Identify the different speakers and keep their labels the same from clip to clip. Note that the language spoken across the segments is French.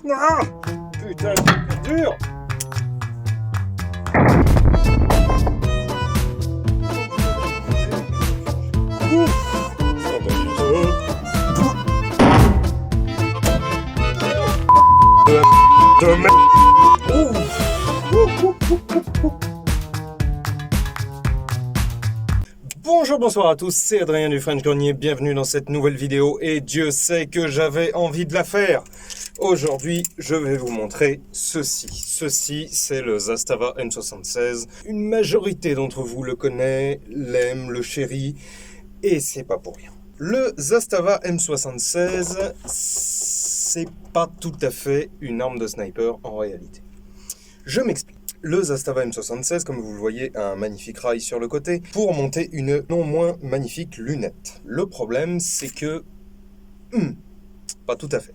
Speaker 1: Ah, putain, c'est dur. Bonjour, bonsoir à tous, c'est Adrien du French Grenier, bienvenue dans cette nouvelle vidéo et Dieu sait que j'avais envie de la faire. Aujourd'hui, je vais vous montrer ceci. Ceci, c'est le Zastava M76. Une majorité d'entre vous le connaît, l'aime, le chérit, et c'est pas pour rien. Le Zastava M76, c'est pas tout à fait une arme de sniper en réalité. Je m'explique. Le Zastava M76, comme vous le voyez, a un magnifique rail sur le côté pour monter une non moins magnifique lunette. Le problème, c'est que... pas tout à fait.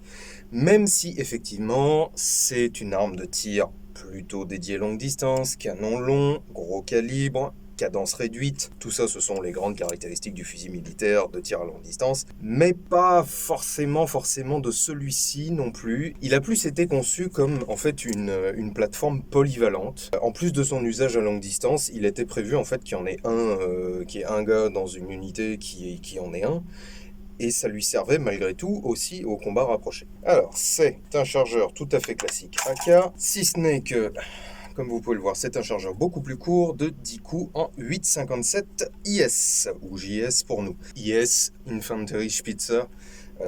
Speaker 1: Même si, effectivement, c'est une arme de tir plutôt dédiée longue distance, canon long, gros calibre, cadence réduite, tout ça, ce sont les grandes caractéristiques du fusil militaire de tir à longue distance, mais pas forcément de celui-ci non plus. Il a plus été conçu comme en fait une plateforme polyvalente. En plus de son usage à longue distance, il était prévu en fait qu'il y en ait un, qui est un gars dans une unité qui en est un, et ça lui servait malgré tout aussi au combat rapproché. Alors, c'est un chargeur tout à fait classique AK, si ce n'est que... Comme vous pouvez le voir, c'est un chargeur beaucoup plus court de 10 coups en 8,57 IS, ou JS pour nous. IS, Infantry Spitzer,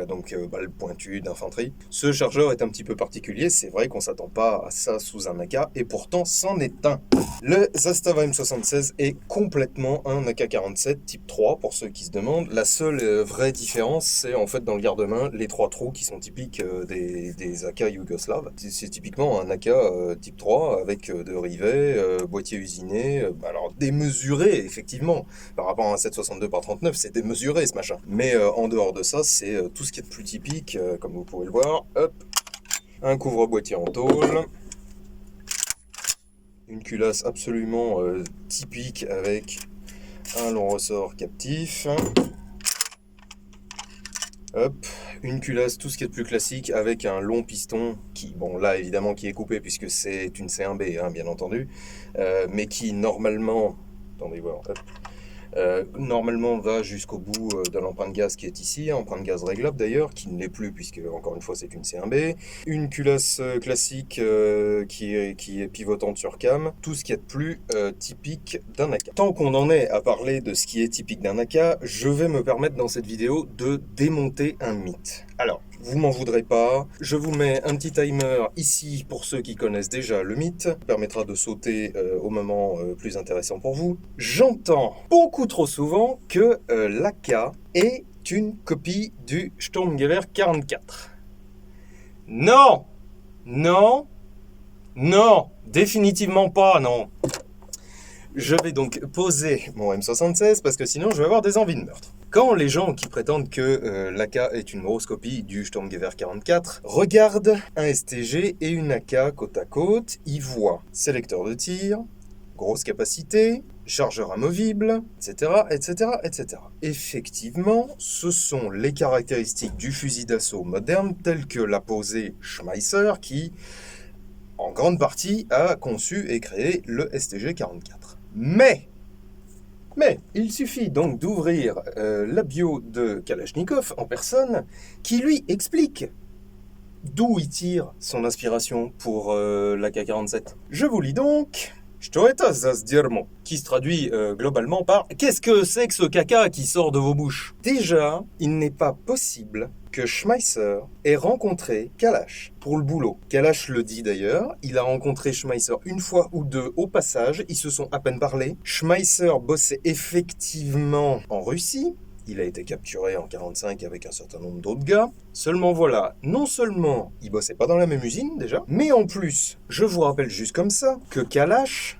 Speaker 1: donc balle pointue d'infanterie. Ce chargeur est un petit peu particulier, c'est vrai qu'on ne s'attend pas à ça sous un AK, et pourtant c'en est un. Le Zastava M76 est complètement un AK-47 type 3, pour ceux qui se demandent. La seule vraie différence, c'est en fait dans le garde-main, les 3 trous qui sont typiques des AK yougoslaves. C'est typiquement un AK type 3, avec de rivets, boîtier usiné, alors démesuré, effectivement. Par rapport à un 7,62 par 39, c'est démesuré ce machin. Mais en dehors de ça, c'est tout ce qui est de plus typique, comme vous pouvez le voir. Hop, un couvre-boîtier en tôle. Une culasse absolument typique avec un long ressort captif. Hop, une culasse, tout ce qui est de plus classique avec un long piston qui, bon là évidemment qui est coupé puisque c'est une C1B hein, bien entendu, mais qui normalement, attendez voir, hop, normalement va jusqu'au bout de l'empreinte gaz qui est ici, empreinte gaz réglable d'ailleurs, qui ne l'est plus puisque encore une fois c'est une C1B, une culasse classique qui est pivotante sur cam, tout ce qui est de plus typique d'un AK. Tant qu'on en est à parler de ce qui est typique d'un AK, je vais me permettre dans cette vidéo de démonter un mythe. Alors, vous m'en voudrez pas, je vous mets un petit timer ici pour ceux qui connaissent déjà le mythe, ça permettra de sauter au moment plus intéressant pour vous. J'entends beaucoup trop souvent que l'AK est une copie du Sturmgewehr 44. Non, non, non, définitivement pas, non. Je vais donc poser mon M76 parce que sinon je vais avoir des envies de meurtre. Quand les gens qui prétendent que l'AK est une grosse copie du Sturmgewehr 44 regardent un STG et une AK côte à côte, ils voient sélecteur de tir, grosse capacité, chargeur amovible, etc., etc., etc. Effectivement, ce sont les caractéristiques du fusil d'assaut moderne tel que l'a posé Schmeisser qui, en grande partie, a conçu et créé le STG 44. Mais, il suffit donc d'ouvrir la bio de Kalachnikov en personne, qui lui explique d'où il tire son inspiration pour l'AK-47. Je vous lis donc... Что это за дерьмо, qui se traduit globalement par « Qu'est-ce que c'est que ce caca qui sort de vos bouches ?» Déjà, il n'est pas possible que Schmeisser ait rencontré Kalash pour le boulot. Kalash le dit d'ailleurs, il a rencontré Schmeisser une fois ou deux au passage, ils se sont à peine parlé. Schmeisser bossait effectivement en Russie, il a été capturé en 45 avec un certain nombre d'autres gars. Seulement voilà, non seulement il bossait pas dans la même usine déjà, mais en plus, je vous rappelle juste comme ça, que Kalash,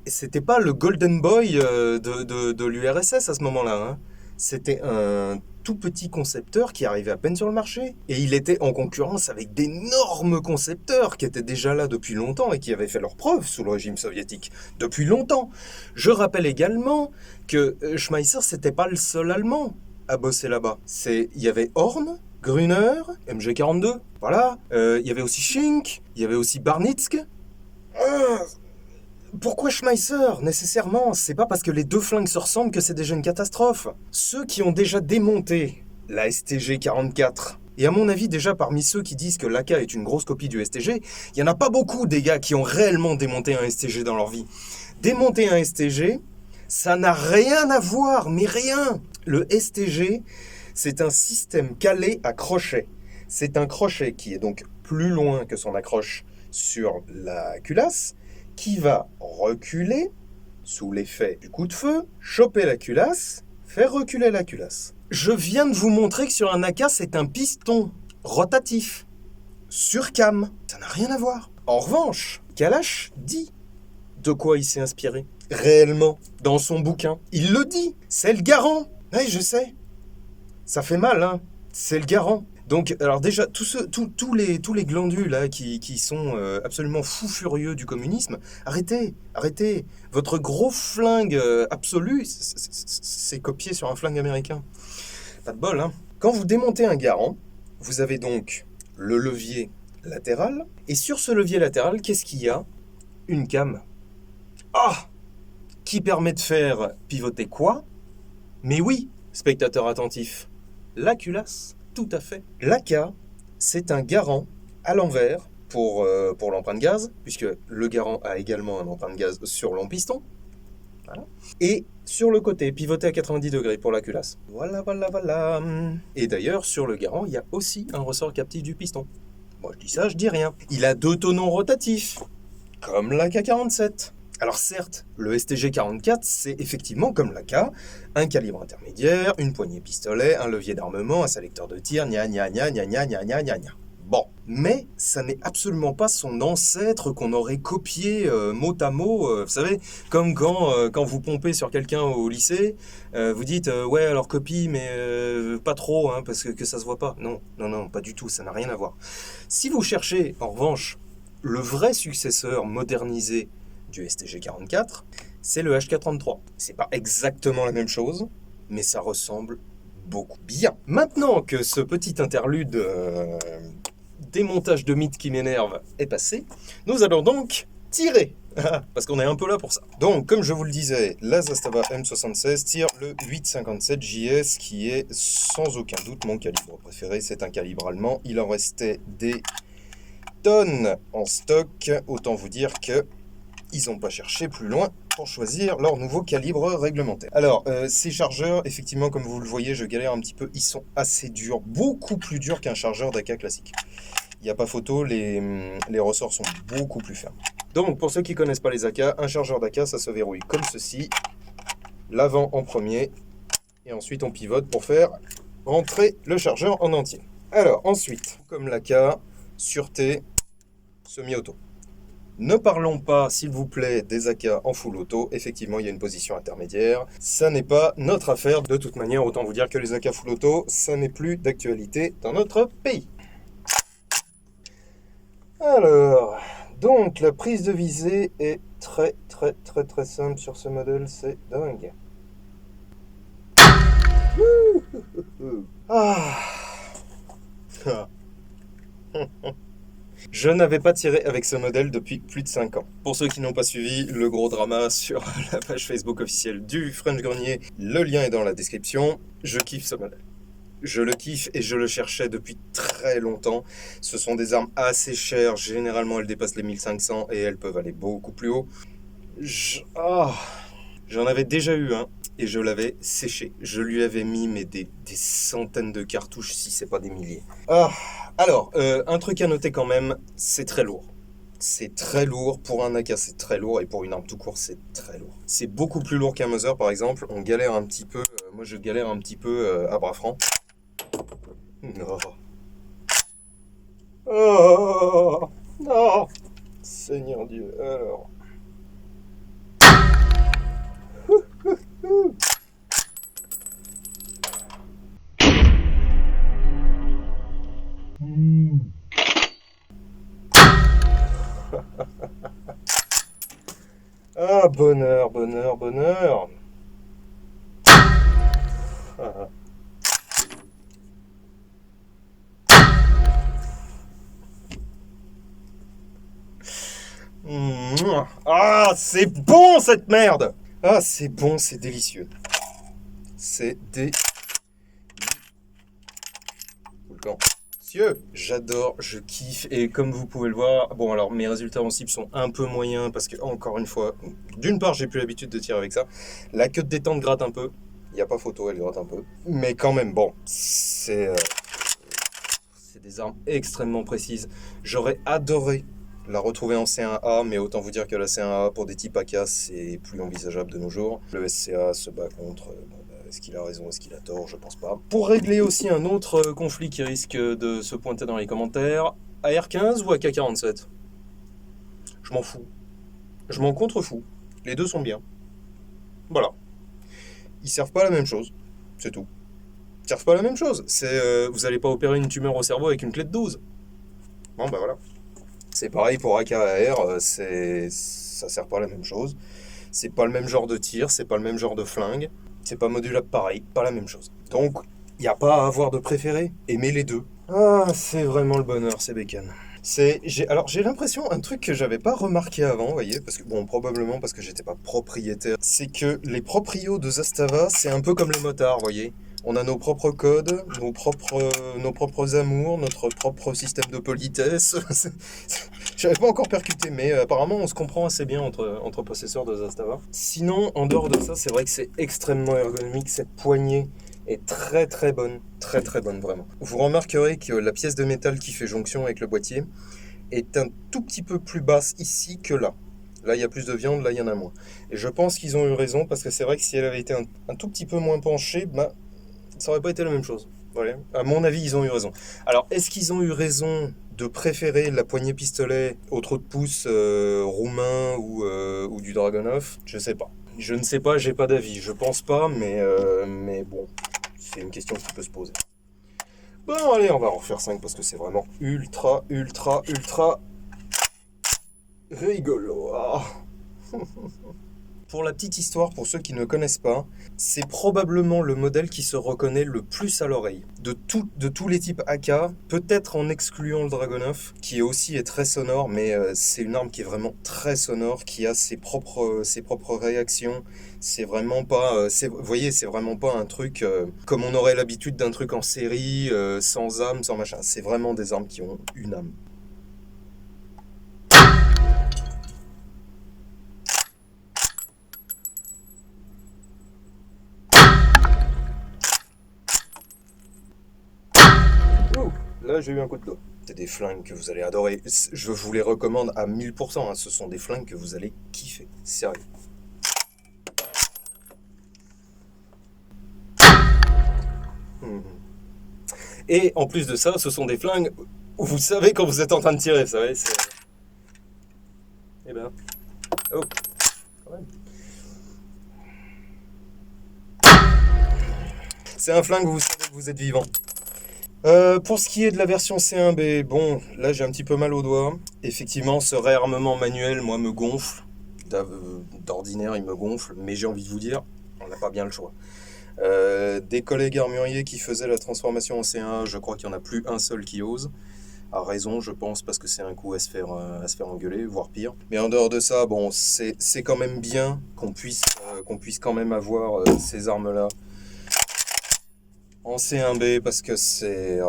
Speaker 1: c'était pas le Golden Boy de l'URSS à ce moment-là, hein. C'était un tout petit concepteur qui arrivait à peine sur le marché. Et il était en concurrence avec d'énormes concepteurs qui étaient déjà là depuis longtemps et qui avaient fait leurs preuves sous le régime soviétique depuis longtemps. Je rappelle également que Schmeisser, c'était pas le seul Allemand à bosser là-bas. Il y avait Horn, Gruner, MG42, voilà. Il y avait aussi Schink, il y avait aussi Barnitzk. Pourquoi Schmeisser, nécessairement? C'est pas parce que les deux flingues se ressemblent que c'est déjà une catastrophe. Ceux qui ont déjà démonté la STG-44, et à mon avis déjà parmi ceux qui disent que l'AK est une grosse copie du STG, il y en a pas beaucoup des gars qui ont réellement démonté un STG dans leur vie. Démonter un STG, ça n'a rien à voir, mais rien. Le STG, c'est un système calé à crochet. C'est un crochet qui est donc plus loin que son accroche sur la culasse, qui va reculer sous l'effet du coup de feu, choper la culasse, faire reculer la culasse. Je viens de vous montrer que sur un AK, c'est un piston rotatif, sur cam. Ça n'a rien à voir. En revanche, Kalash dit de quoi il s'est inspiré. Réellement, dans son bouquin. Il le dit, c'est le garant. Oui, je sais. Ça fait mal, hein. C'est le garant. Donc, alors déjà, tous les glandus là qui sont absolument fous furieux du communisme, arrêtez. Votre gros flingue absolu, c'est copié sur un flingue américain. Pas de bol, hein. Quand vous démontez un garant, vous avez donc le levier latéral, et sur ce levier latéral, qu'est-ce qu'il y a? Une cam. Ah! Qui permet de faire pivoter quoi? Mais oui, spectateur attentif, la culasse. Tout à fait. L'AK, c'est un garant à l'envers pour l'empreinte gaz, puisque le garant a également un empreinte gaz sur long piston. Voilà. Et sur le côté, pivoté à 90 degrés pour la culasse. Voilà. Et d'ailleurs, sur le garant, il y a aussi un ressort captif du piston. Moi, je dis ça, je dis rien. Il a deux tonneaux rotatifs, comme l'AK-47. Alors certes, le STG-44, c'est effectivement comme l'AK, un calibre intermédiaire, une poignée pistolet, un levier d'armement, un sélecteur de tir, gna. Bon, mais ça n'est absolument pas son ancêtre qu'on aurait copié mot à mot, vous savez, comme quand vous pompez sur quelqu'un au lycée, vous dites ouais alors copie mais pas trop hein, parce que ça se voit pas. Non, pas du tout, ça n'a rien à voir. Si vous cherchez en revanche le vrai successeur modernisé du STG-44, c'est le HK-33. C'est pas exactement la même chose, mais ça ressemble beaucoup. Bien. Maintenant que ce petit interlude démontage de mythes qui m'énerve est passé, nous allons donc tirer. Parce qu'on est un peu là pour ça. Donc, comme je vous le disais, la Zastava M76 tire le 8,57 JS, qui est sans aucun doute mon calibre préféré. C'est un calibre allemand. Il en restait des tonnes en stock. Autant vous dire que ils n'ont pas cherché plus loin pour choisir leur nouveau calibre réglementaire. Alors, ces chargeurs, effectivement, comme vous le voyez, je galère un petit peu. Ils sont assez durs, beaucoup plus durs qu'un chargeur d'AK classique. Il n'y a pas photo, les ressorts sont beaucoup plus fermes. Donc, pour ceux qui ne connaissent pas les AK, un chargeur d'AK, ça se verrouille comme ceci. L'avant en premier, et ensuite on pivote pour faire rentrer le chargeur en entier. Alors, ensuite, comme l'AK, sûreté, semi-auto. Ne parlons pas, s'il vous plaît, des AK en full auto. Effectivement, il y a une position intermédiaire. Ça n'est pas notre affaire. De toute manière, autant vous dire que les AK full auto, ça n'est plus d'actualité dans notre pays. Alors, donc la prise de visée est très simple sur ce modèle. C'est dingue. Ah. Je n'avais pas tiré avec ce modèle depuis plus de 5 ans. Pour ceux qui n'ont pas suivi le gros drama sur la page Facebook officielle du French Grenier, le lien est dans la description. Je kiffe ce modèle. Je le kiffe et je le cherchais depuis très longtemps. Ce sont des armes assez chères. Généralement, elles dépassent les 1500 et elles peuvent aller beaucoup plus haut. J'en avais déjà eu un et je l'avais séché. Je lui avais mis des centaines de cartouches, si c'est pas des milliers. Alors, un truc à noter quand même, c'est très lourd. C'est très lourd, pour un AK c'est très lourd, et pour une arme tout court c'est très lourd. C'est beaucoup plus lourd qu'un Mauser par exemple, on galère un petit peu, moi je galère un petit peu à bras francs. Oh, Seigneur Dieu, alors... Ah, bonheur. Ah, c'est bon cette merde! Ah, c'est bon, c'est délicieux. C'est délicieux. J'adore, je kiffe. Et comme vous pouvez le voir, bon alors mes résultats en cible sont un peu moyens parce que, encore une fois, d'une part, j'ai plus l'habitude de tirer avec ça. La queue de détente gratte un peu. Il n'y a pas photo, elle gratte un peu. Mais quand même, bon, c'est des armes extrêmement précises. J'aurais adoré la retrouver en C1A, mais autant vous dire que la C1A pour des types AK, c'est plus envisageable de nos jours. Le SCA se bat contre. Bon, bah, est-ce qu'il a raison, est-ce qu'il a tort? Je pense pas. Pour régler aussi un autre conflit qui risque de se pointer dans les commentaires, AR-15 ou AK-47? Je m'en fous. Je m'en contrefous. Les deux sont bien. Voilà. Ils servent pas à la même chose. C'est tout. Ils servent pas à la même chose. Vous allez pas opérer une tumeur au cerveau avec une clé de 12. Bon, bah voilà. C'est pareil pour AK-AR, ça sert pas à la même chose. C'est pas le même genre de tir, c'est pas le même genre de flingue. C'est pas modulable pareil, pas la même chose. Donc, il n'y a pas à avoir de préféré. Aimez les deux. Ah, c'est vraiment le bonheur, c'est bacon. Alors j'ai l'impression, un truc que j'avais pas remarqué avant, vous voyez, parce que bon, probablement parce que j'étais pas propriétaire, c'est que les proprios de Zastava, c'est un peu comme les motards, vous voyez. On a nos propres codes, nos propres amours, notre propre système de politesse. J'avais pas encore percuté, mais apparemment on se comprend assez bien entre possesseurs de Zastava. Sinon, en dehors de ça, c'est vrai que c'est extrêmement ergonomique, cette poignée est très très bonne, très très bonne vraiment. Vous remarquerez que la pièce de métal qui fait jonction avec le boîtier est un tout petit peu plus basse ici que là. Là, il y a plus de viande, là, il y en a moins. Et je pense qu'ils ont eu raison, parce que c'est vrai que si elle avait été un tout petit peu moins penchée, bah, ça aurait pas été la même chose. Voilà. À mon avis, ils ont eu raison. Alors, est-ce qu'ils ont eu raison de préférer la poignée pistolet au trou de pouce roumain ou du Dragunov? Je sais pas. Je ne sais pas, j'ai pas d'avis. Je pense pas, mais bon, c'est une question qui peut se poser. Bon, allez, on va en refaire 5 parce que c'est vraiment ultra, ultra, ultra rigolo. Ah. Pour la petite histoire, pour ceux qui ne connaissent pas, c'est probablement le modèle qui se reconnaît le plus à l'oreille. De tous les types AK, peut-être en excluant le Dragunov, qui aussi est très sonore, mais c'est une arme qui est vraiment très sonore, qui a ses propres réactions. C'est vraiment pas, vous voyez, c'est vraiment pas un truc comme on aurait l'habitude d'un truc en série, sans âme, sans machin. C'est vraiment des armes qui ont une âme. Là, j'ai eu un coup de dos. C'est des flingues que vous allez adorer. Je vous les recommande à 1000%. Hein. Ce sont des flingues que vous allez kiffer. Sérieux. Et en plus de ça, ce sont des flingues où vous savez quand vous êtes en train de tirer, vous savez. Eh ben. Oh. Quand même. C'est un flingue où vous savez que vous êtes vivant. Pour ce qui est de la version C1B, bon, là j'ai un petit peu mal au doigt. Effectivement, ce réarmement manuel, moi, me gonfle. D'ordinaire, il me gonfle, mais j'ai envie de vous dire, on n'a pas bien le choix. Des collègues armuriers qui faisaient la transformation en C1A, je crois qu'il n'y en a plus un seul qui ose. A raison, je pense, parce que c'est un coup à se faire engueuler, voire pire. Mais en dehors de ça, bon, c'est quand même bien qu'on puisse quand même avoir ces armes-là en C1B, parce que c'est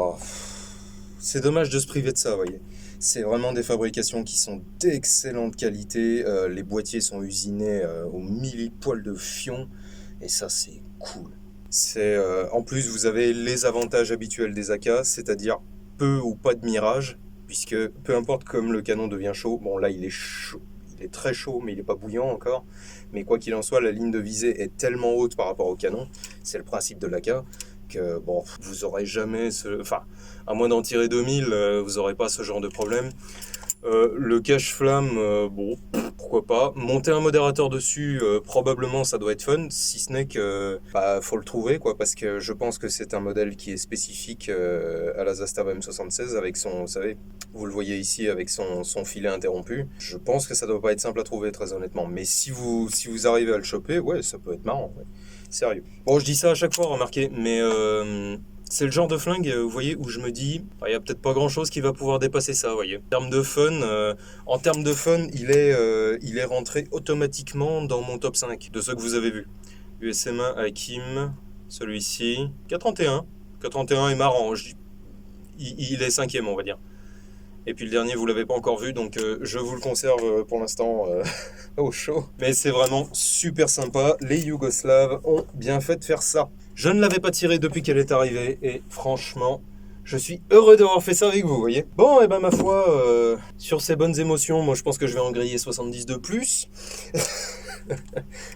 Speaker 1: dommage de se priver de ça, vous voyez. C'est vraiment des fabrications qui sont d'excellente qualité. Les boîtiers sont usinés au millipoil de fion. Et ça, c'est cool. En plus, vous avez les avantages habituels des AK, c'est-à-dire peu ou pas de mirage. Puisque peu importe comme le canon devient chaud, bon là il est chaud. Il est très chaud, mais il n'est pas bouillant encore. Mais quoi qu'il en soit, la ligne de visée est tellement haute par rapport au canon. C'est le principe de l'AK. Que bon, vous aurez jamais enfin, à moins d'en tirer 2000, vous n'aurez pas ce genre de problème. Le cache-flamme, bon, pourquoi pas. Monter un modérateur dessus, probablement ça doit être fun, si ce n'est que faut le trouver, quoi, parce que je pense que c'est un modèle qui est spécifique à la Zastava M76 avec son, vous savez, vous le voyez ici avec son filet interrompu. Je pense que ça doit pas être simple à trouver, très honnêtement. Mais si vous arrivez à le choper, ouais, ça peut être marrant. Ouais. Sérieux. Bon, je dis ça à chaque fois, remarquez, mais C'est le genre de flingue, vous voyez, où je me dis, il y a peut-être pas grand-chose qui va pouvoir dépasser ça, vous voyez. En termes de fun, il est rentré automatiquement dans mon top 5 de ceux que vous avez vus. USM1 Hakim, celui-ci, K31. K31 est marrant, il est cinquième, on va dire. Et puis le dernier, vous l'avez pas encore vu, donc je vous le conserve pour l'instant au chaud. Mais c'est vraiment super sympa. Les Yougoslaves ont bien fait de faire ça. Je ne l'avais pas tiré depuis qu'elle est arrivée, et franchement, je suis heureux d'avoir fait ça avec vous, vous voyez. Bon, et ben ma foi, sur ces bonnes émotions, moi je pense que je vais en griller 70 de plus.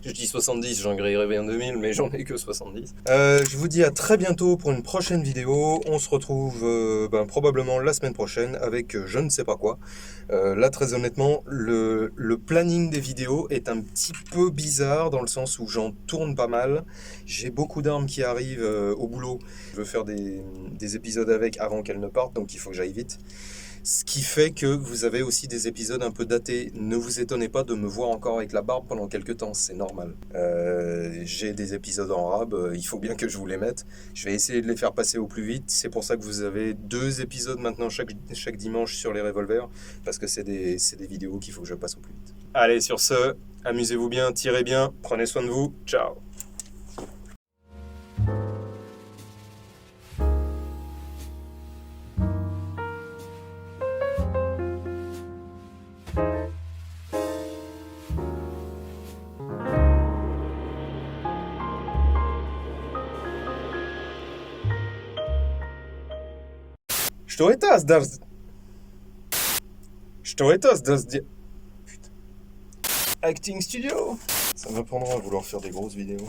Speaker 1: Je dis 70, j'en grillerai bien 2000, mais j'en ai que 70. Je vous dis à très bientôt pour une prochaine vidéo. On se retrouve probablement la semaine prochaine avec je ne sais pas quoi. Là, très honnêtement, le planning des vidéos est un petit peu bizarre dans le sens où j'en tourne pas mal. J'ai beaucoup d'armes qui arrivent au boulot. Je veux faire des épisodes avec avant qu'elles ne partent, donc il faut que j'aille vite. Ce qui fait que vous avez aussi des épisodes un peu datés. Ne vous étonnez pas de me voir encore avec la barbe pendant quelques temps, c'est normal. J'ai des épisodes en rab, il faut bien que je vous les mette. Je vais essayer de les faire passer au plus vite. C'est pour ça que vous avez 2 épisodes maintenant chaque dimanche sur les revolvers, parce que c'est des vidéos qu'il faut que je passe au plus vite. Allez, sur ce, amusez-vous bien, tirez bien, prenez soin de vous, ciao. Что это Putain. Acting Studio. Ça m'apprendra à vouloir faire des grosses vidéos.